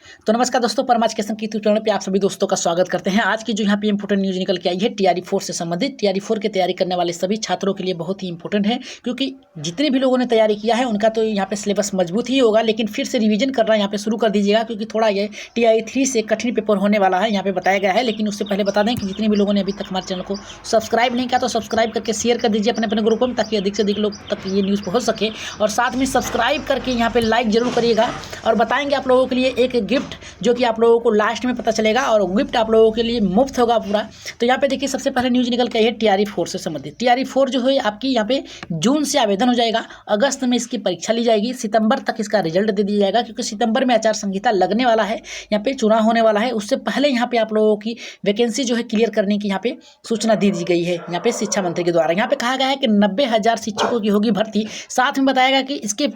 तो नमस्कार दोस्तों, परम एजुकेशन की यूट्यूब चैनल पे आप सभी दोस्तों का स्वागत करते हैं। आज की जो यहाँ पे इंपोर्टेंट न्यूज़ निकल के आई है टीआरई 4 से संबंधित। टीआरई 4 की तैयारी करने वाले सभी छात्रों के लिए बहुत ही इंपॉर्टेंट है, क्योंकि जितने भी लोगों ने तैयारी किया है उनका तो यहाँ पे सिलेबस मजबूत ही होगा, लेकिन फिर से रिवीजन करना यहाँ पे शुरू कर दीजिएगा, क्योंकि थोड़ा ये टीआरई 3 से कठिन पेपर होने वाला है यहाँ पे बताया गया है। लेकिन उससे पहले बता दें कि जितने भी लोगों ने अभी तक हमारे चैनल को सब्सक्राइब नहीं किया तो सब्सक्राइब करके शेयर कर दीजिए अपने अपने ग्रुप में, ताकि अधिक से अधिक लोग तक ये न्यूज़ पहुँच सके। और साथ में सब्सक्राइब करके यहाँ पे लाइक जरूर करिएगा। और बताएंगे आप लोगों के लिए एक गिफ्ट, जो कि आप लोगों को लास्ट में पता चलेगा, और गिफ्ट आप लोगों के लिए मुफ्त होगा पूरा। तो यहाँ पे देखिए, सबसे पहले न्यूज़ निकल के आई है टीआरई 4 से संबंधित। टीआरई 4 जो है आपकी यहाँ पे जून से आवेदन हो जाएगा, अगस्त में इसकी परीक्षा ली जाएगी, सितंबर तक इसका रिजल्ट दे दिया जाएगा, क्योंकि सितंबर में आचार संहिता लगने वाला है, यहाँ पे चुनाव होने वाला है। उससे पहले यहाँ पे आप लोगों की वैकेंसी जो है क्लियर करने की यहाँ पे सूचना दे दी गई है यहाँ पे शिक्षा मंत्री के द्वारा। यहाँ पे कहा गया है कि 90,000 शिक्षकों की होगी भर्ती। साथ में बताया गया कि इसके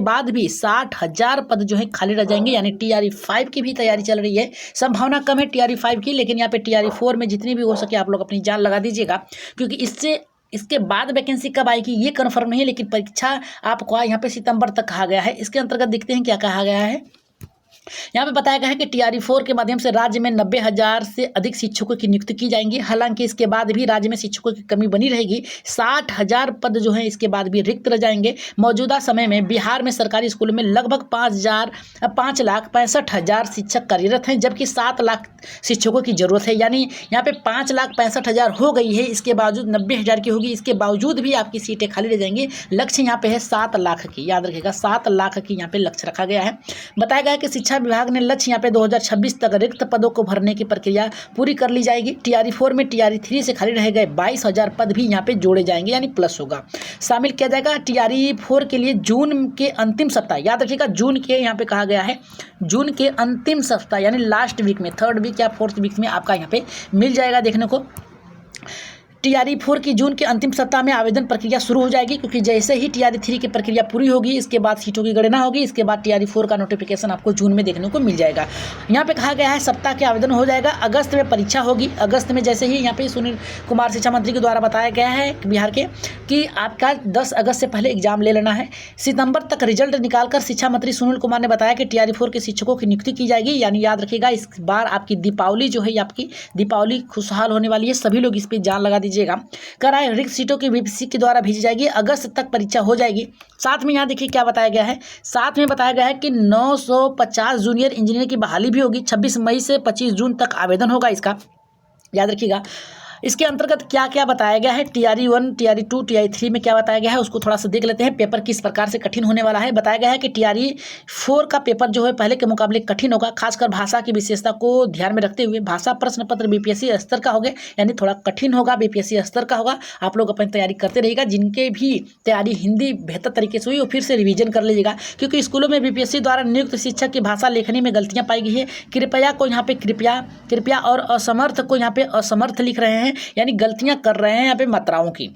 बाद भी 60,000 पद जो है खाली रह जाएंगे, यानी टीआरई 5 की भी तैयारी चल रही है। संभावना कम है टीआरई 5 की, लेकिन यहाँ पे टीआरई 4 में जितनी भी हो सके आप लोग अपनी जान लगा दीजिएगा, क्योंकि इसके बाद वैकेंसी कब आएगी ये कन्फर्म नहीं है, लेकिन परीक्षा आपको यहाँ पे सितंबर तक कहा गया है। इसके अंतर्गत देखते हैं क्या कहा गया है। यहाँ पे बताया गया है कि टीआरई 4 के माध्यम से राज्य में 90,000 से अधिक शिक्षकों की नियुक्ति की जाएंगी। हालांकि इसके बाद भी राज्य में शिक्षकों की कमी बनी रहेगी। 60,000 पद जो हैं इसके बाद भी रिक्त रह जाएंगे। मौजूदा समय में बिहार में सरकारी स्कूलों में लगभग 5,65,000 शिक्षक कार्यरत हैं, जबकि 7 लाख शिक्षकों की जरूरत है। यानी यहाँ पे 5,65,000 हो गई है, इसके बावजूद 90,000 की होगी, इसके बावजूद भी आपकी सीटें खाली रह जाएंगी। लक्ष्य यहाँ पे है 7 लाख की, याद रखिएगा 7 लाख की यहाँ पे लक्ष्य रखा गया है। बताया गया है कि शिक्षा विभाग ने लक्ष्य यहाँ पे 2026 तक रिक्त पदों को भरने की प्रक्रिया पूरी कर ली जाएगी। टीआरई 4 में टीआरई 3 से खाली रह गए 22,000 पद भी यहाँ पे जोड़े जाएंगे, यानी प्लस होगा, शामिल किया जाएगा। टीआरई 4 के लिए जून के अंतिम सप्ताह, याद रखिएगा जून के यहाँ पे कहा गया है, जून के अंतिम सप्ताह यानी लास्ट वीक में, 3rd वीक या 4th वीक में आपका यहाँ पे मिल जाएगा देखने को। टीआरई 4 की जून के अंतिम सप्ताह में आवेदन प्रक्रिया शुरू हो जाएगी, क्योंकि जैसे ही टीआरई 3 की प्रक्रिया पूरी होगी, इसके बाद सीटों की गणना होगी, इसके बाद टीआरई 4 का नोटिफिकेशन आपको जून में देखने को मिल जाएगा। यहाँ पे कहा गया है सप्ताह के आवेदन हो जाएगा, अगस्त में परीक्षा होगी। अगस्त में जैसे ही यहाँ पे सुनील कुमार शिक्षा मंत्री के द्वारा बताया गया है बिहार के, कि आपका 10 अगस्त से पहले एग्जाम ले लेना है। सितंबर तक रिजल्ट निकालकर शिक्षा मंत्री सुनील कुमार ने बताया कि टीआरई 4 के शिक्षकों की नियुक्ति की जाएगी। यानी याद रखिएगा, इस बार आपकी दीपावली जो है, आपकी दीपावली खुशहाल होने वाली है, सभी लोग इस पर जान लगा दीजिएगा। रिक्त सीटों की बीपीएससी के द्वारा भेजी जाएगी, अगस्त तक परीक्षा हो जाएगी। साथ में यहाँ देखिए क्या बताया गया है, साथ में बताया गया है कि 950 जूनियर इंजीनियर की बहाली भी होगी। 26 मई से 25 जून तक आवेदन होगा इसका, याद रखिएगा। इसके अंतर्गत क्या क्या बताया गया है, टीआरई 1, टीआरई 2, टीआरई 3 में क्या बताया गया है, उसको थोड़ा सा देख लेते हैं। पेपर किस प्रकार से कठिन होने वाला है। बताया गया है कि टीआरई 4 का पेपर जो है पहले के मुकाबले कठिन होगा, खासकर भाषा की विशेषता को ध्यान में रखते हुए। भाषा प्रश्न पत्र बीपीएससी स्तर का होगा, यानी थोड़ा कठिन होगा, बीपीएससी स्तर का होगा। आप लोग अपनी तैयारी करते रहिएगा। जिनके भी तैयारी हिंदी बेहतर तरीके से हुई वो फिर से रिवीजन कर लीजिएगा, क्योंकि स्कूलों में बीपीएससी द्वारा नियुक्त शिक्षक की भाषा लेखनी में गलतियाँ पाई गई है। कृपया को यहाँ पे कृपया और असमर्थ को यहाँ पे असमर्थ लिख रहे हैं, यानी गलतियां कर रहे हैं यहाँ पे मात्राओं की।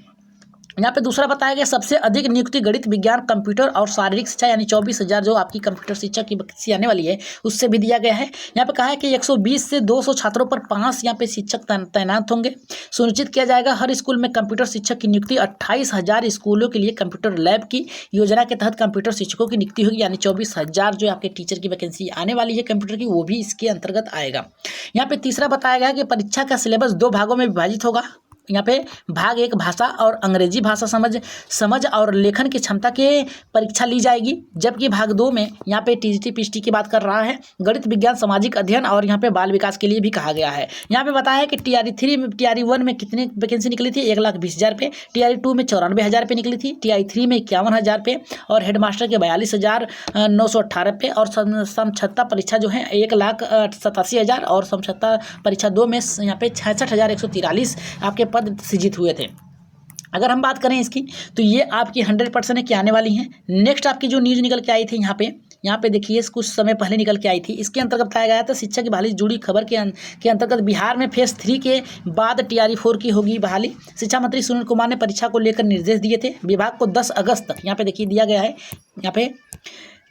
यहाँ पे दूसरा बताया गया, सबसे अधिक नियुक्ति गणित, विज्ञान, कंप्यूटर और शारीरिक शिक्षा, यानी 24,000 जो आपकी कंप्यूटर शिक्षा की वैकेंसी आने वाली है उससे भी दिया गया है। यहाँ पे कहा है कि 120 से 200 छात्रों पर 5 यहाँ पे शिक्षक तैनात होंगे। सुनिश्चित किया जाएगा हर स्कूल में कंप्यूटर शिक्षक की नियुक्ति। 28,000 स्कूलों के लिए कंप्यूटर लैब की योजना के तहत कंप्यूटर शिक्षकों की नियुक्ति होगी, यानी 24,000 जो आपके टीचर की वैकेंसी आने वाली है कंप्यूटर की, वो भी इसके अंतर्गत आएगा। यहाँ पे तीसरा बताया गया कि परीक्षा का सिलेबस 2 भागों में विभाजित होगा। यहाँ पे भाग 1 भाषा और अंग्रेजी भाषा समझ और लेखन की क्षमता के परीक्षा ली जाएगी, जबकि भाग 2 में यहाँ पे टीजीटी पीएचडी की बात कर रहा है, गणित, विज्ञान, सामाजिक अध्ययन और यहाँ पे बाल विकास के लिए भी कहा गया है। यहाँ पे बताया है कि टीआरई 1 में कितनी वैकेंसी निकली थी, 1,20,000 पे। टीआरई 2 में 94,000 पे निकली थी। टीआरई 3 में 51,000 पे और हेडमास्टर के 42,918 पे। और समछत्ता परीक्षा जो है 1,87,000 और समछत्ता परीक्षा 2 में यहाँ पे 66,143 आपके पद सृजित हुए थे। अगर हम बात करें इसकी, तो ये आपकी 100% है कि आने वाली हैं। नेक्स्ट आपकी जो न्यूज़ निकल के आई थी यहाँ पे देखिए, कुछ समय पहले निकल के आई थी। इसके अंतर्गत बताया गया था शिक्षा की बहाली से जुड़ी खबर के अंतर्गत बिहार में फेज 3 के बाद टीआरई 4 की होगी बहाली। शिक्षा मंत्री सुनील कुमार ने परीक्षा को लेकर निर्देश दिए थे। विभाग को 10 अगस्त तक यहाँ पे देखिए दिया गया है, यहाँ पे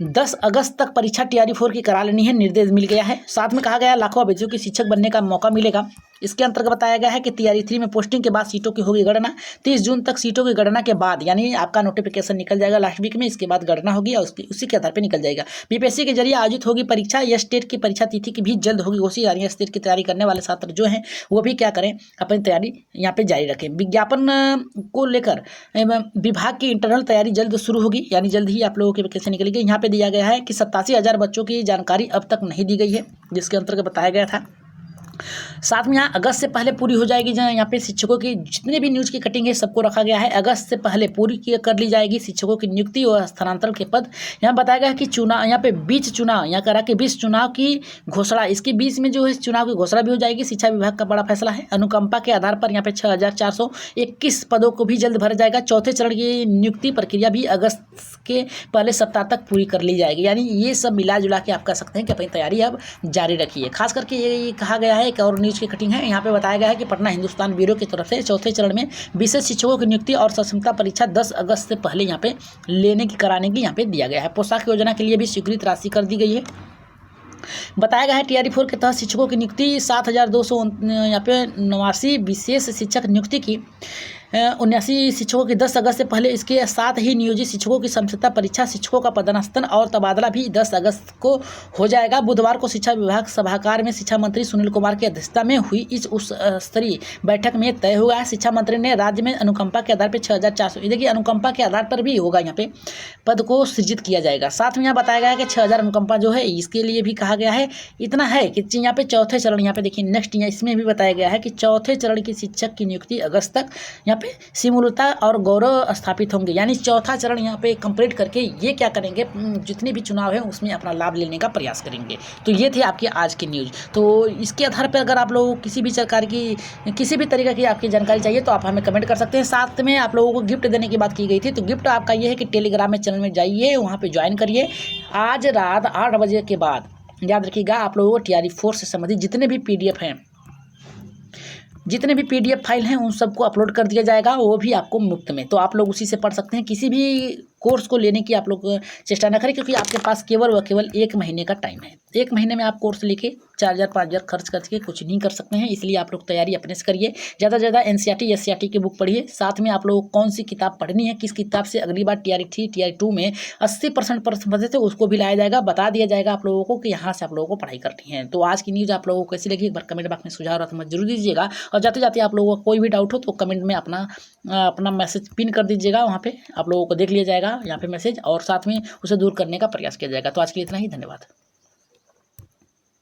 10 अगस्त तक परीक्षा टीआरई 4 की करा लेनी है, निर्देश मिल गया है। साथ में कहा गया लाखों अभ्यर्थियों की शिक्षक बनने का मौका मिलेगा। इसके अंतर्गत बताया गया है कि तैयारी 3 में पोस्टिंग के बाद सीटों की होगी गणना। 30 जून तक सीटों की गणना के बाद यानी आपका नोटिफिकेशन निकल जाएगा लास्ट वीक में, इसके बाद गणना होगी और उसी के आधार पर निकल जाएगा। बीपीएससी के जरिए आयोजित होगी परीक्षा। यह स्टेट की परीक्षा तिथि की भी जल्द होगी घोषित। यानी स्टेट की तैयारी करने वाले छात्र जो हैं वो भी क्या करें, अपनी तैयारी यहाँ पे जारी रखें। विज्ञापन को लेकर विभाग की इंटरनल तैयारी जल्द शुरू होगी, यानी जल्द ही आप लोगों की वैकेंसी निकलेगी। यहाँ पे दिया गया है कि 87,000 बच्चों की जानकारी अब तक नहीं दी गई है, जिसके अंतर्गत बताया गया था। साथ में यहाँ अगस्त से पहले पूरी हो जाएगी। जहाँ यहाँ पे शिक्षकों की जितने भी न्यूज़ की कटिंग है सबको रखा गया है, अगस्त से पहले पूरी कर ली जाएगी शिक्षकों की नियुक्ति और स्थानांतरण के पद। यहाँ बताया गया है कि चुनाव यहाँ पे बीच चुनाव यहाँ करा के 20 चुनाव की घोषणा, इसके बीच में जो है चुनाव की घोषणा भी हो जाएगी। शिक्षा विभाग का बड़ा फैसला है। अनुकंपा के आधार पर यहाँ पे 6,421 पदों को भी जल्द भरा जाएगा। चौथे चरण की नियुक्ति प्रक्रिया भी अगस्त के पहले सप्ताह तक पूरी कर ली जाएगी। यानी ये सब मिला जुला के आप कह सकते हैं कि अपनी तैयारी अब जारी रखिए। खास करके ये कहा गया है, एक और न्यूज़ की कटिंग है, यहाँ पे बताया गया है कि पटना हिंदुस्तान ब्यूरो की तरफ से चौथे चरण में विशेष शिक्षकों की नियुक्ति और सक्षमता परीक्षा 10 अगस्त से पहले यहाँ पे कराने की यहाँ पे दिया गया है। पोशाक योजना के लिए भी स्वीकृत राशि कर दी गई है। बताया गया है टीआरई 4 के तहत शिक्षकों की नियुक्ति 7,200 यहाँ पे 89 विशेष शिक्षक नियुक्ति की 79 शिक्षकों की 10 अगस्त से पहले, इसके साथ ही नियोजित शिक्षकों की समझौता परीक्षा, शिक्षकों का पदस्थापन और तबादला भी 10 अगस्त को हो जाएगा। बुधवार को शिक्षा विभाग सभागार में शिक्षा मंत्री सुनील कुमार की अध्यक्षता में हुई इस उच्च स्तरीय बैठक में तय हुआ है। शिक्षा मंत्री ने राज्य में अनुकंपा के आधार पर 6,400, देखिए अनुकंपा के आधार पर भी होगा, यहाँ पे पद को सृजित किया जाएगा। साथ में यहाँ बताया गया है कि 6,000 अनुकंपा जो है इसके लिए भी कहा गया है। इतना है कि यहाँ पे चौथे चरण, यहाँ पे देखिए नेक्स्ट इसमें भी बताया गया है कि चौथे चरण की शिक्षक की नियुक्ति अगस्त तक यहाँ पे सिमुलता और गौरव स्थापित होंगे। यानी चौथा चरण यहाँ पे कंप्लीट करके ये क्या करेंगे, जितने भी चुनाव है उसमें अपना लाभ लेने का प्रयास करेंगे। तो ये थे आपकी आज की न्यूज़। तो इसके आधार पर अगर आप लोग किसी भी सरकार की किसी भी तरीके की आपकी जानकारी चाहिए तो आप हमें कमेंट कर सकते हैं। साथ में आप लोगों को गिफ्ट देने की बात की गई थी, तो गिफ्ट आपका ये है कि टेलीग्राम में चैनल में जाइए, वहाँ पर ज्वाइन करिए। आज रात 8 बजे के बाद याद रखिएगा आप लोगों को टीआरई 4 से संबंधित जितने भी पीडीएफ हैं, जितने भी पीडीएफ फाइल हैं उन सबको अपलोड कर दिया जाएगा, वो भी आपको मुफ्त में। तो आप लोग उसी से पढ़ सकते हैं। किसी भी कोर्स को लेने की आप लोग चेष्टा न करें, क्योंकि आपके पास केवल व केवल 1 महीने का टाइम है। 1 महीने में आप कोर्स लेके 4,000 5,000 खर्च करके कुछ नहीं कर सकते हैं। इसलिए आप लोग तैयारी अपने से करिए। ज़्यादा से ज़्यादा एनसीईआरटी एससीईआरटी की बुक पढ़िए। साथ में आप लोग कौन सी किताब पढ़नी है, किस किताब से अगली बार टीआरई 3 टीआरई 2 में 80% प्रश्न थे उसको भी लाया जाएगा, बता दिया जाएगा आप लोगों को कि यहाँ से आप लोगों को पढ़ाई करनी है। तो आज की न्यूज़ आप लोगों को कैसी लगी, एक बार कमेंट बॉक्स में सुझाव और मत जरूर दीजिएगा। और जाते जाते आप लोगों को कोई भी डाउट हो तो कमेंट में अपना मैसेज पिन कर दीजिएगा, वहाँ पे आप लोगों को देख लिया जाएगा यहाँ पे मैसेज, और साथ में उसे दूर करने का प्रयास किया जाएगा। तो आज के लिए इतना ही, धन्यवाद।